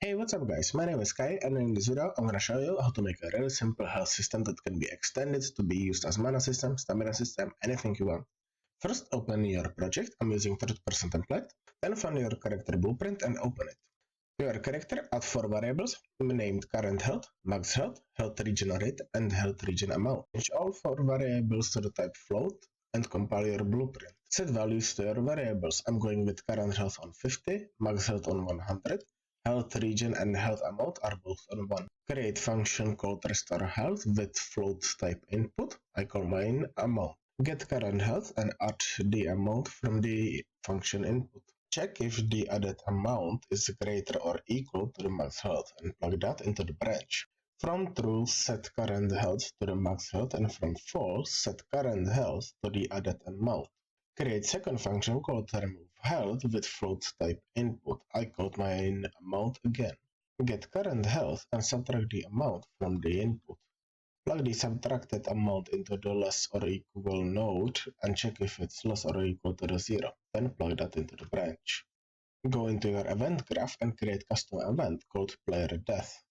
Hey, what's up guys? My name is Kai and in this video I'm gonna show you how to make a really simple health system that can be extended to be used as mana system, stamina system, anything you want. First open your project, I'm using 30% template, then find your character blueprint and open it. Your character add 4 variables named current health, max health, health regenerate and health regen amount. Change all 4 variables to the type float and compile your blueprint. Set values to your variables. I'm going with current health on 50, max health on 100, health regen and health amount are both on 1. Create function called restore health with float type input. I call mine amount. Get current health and add the amount from the function input. Check if the added amount is greater or equal to the max health and plug that into the branch. From true, set current health to the max health, and from false, set current health to the added amount. Create second function called remove health with float type input. I code my amount again. Get current health and subtract the amount from the input. Plug the subtracted amount into the less or equal node and check if it's less or equal to the 0. Then plug that into the branch. Go into your event graph and create custom event called player death.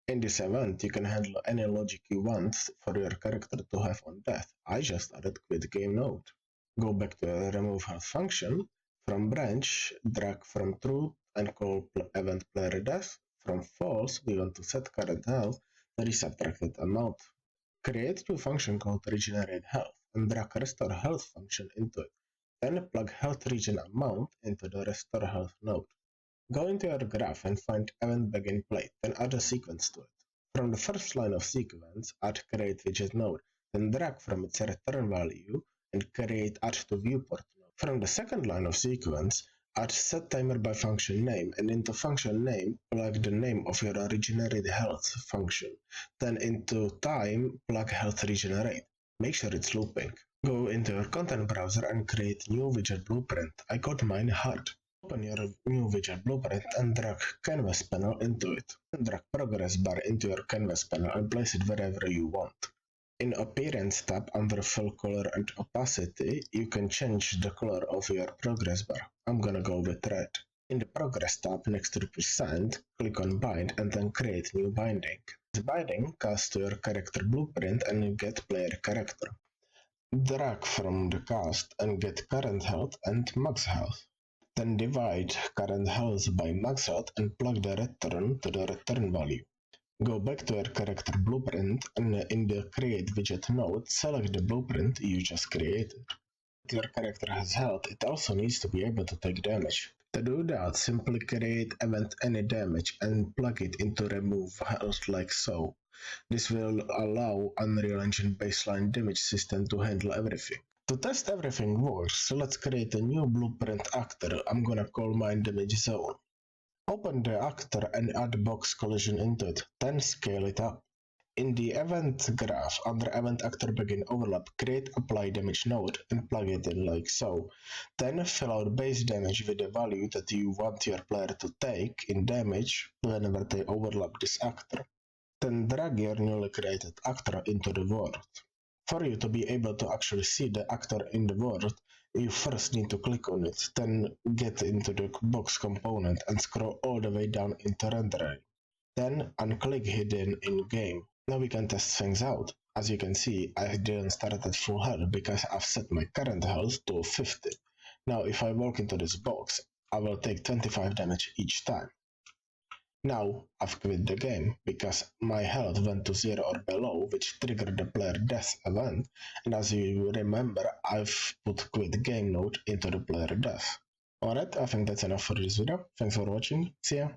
In this event, you can handle any logic you want for your character to have on death. I just added quit game node. Go back to the remove health function. From branch, drag from true and call event player death. From false, we want to set current health to the subtracted amount. Create two function called regenerate health and drag restore health function into it. Then plug health regen amount into the restore health node. Go into your graph and find event begin plate, then add a sequence to it. From the first line of sequence, add create widget node, then drag from its return value and create add to viewport node. From the second line of sequence, add set timer by function name, and into function name plug the name of your regenerate health function. Then into time plug health regenerate. Make sure it's looping. Go into your content browser and create new widget blueprint. I called mine hard. Open your new widget blueprint and drag canvas panel into it. Then drag progress bar into your canvas panel and place it wherever you want. In Appearance tab under Fill Color and Opacity, you can change the color of your progress bar. I'm gonna go with red. In the Progress tab next to the percent, click on Bind and then create new binding. This binding cast to your character blueprint and get player character. Drag from the cast and get current health and max health. Then divide current health by max health and plug the return to the return value. Go back to your character blueprint and in the create widget node, select the blueprint you just created. If your character has health, it also needs to be able to take damage. To do that, simply create event any damage and plug it into remove health like so. This will allow Unreal Engine baseline damage system to handle everything. To test everything works, let's create a new blueprint actor. I'm gonna call mine damage zone. Open the actor and add box collision into it, then scale it up. In the event graph, under event actor begin overlap, create apply damage node and plug it in like so. Then fill out base damage with the value that you want your player to take in damage whenever they overlap this actor. Then drag your newly created actor into the world. For you to be able to actually see the actor in the world, you first need to click on it, then get into the box component and scroll all the way down into rendering. Then unclick hidden in game. Now we can test things out. As you can see, I didn't start at full health because I've set my current health to 50. Now if I walk into this box, I will take 25 damage each time. Now I've quit the game because my health went to 0 or below, which triggered the player death event, and as you remember, I've put quit game node into the player death. Alright, I think that's enough for this video. Thanks for watching, see ya!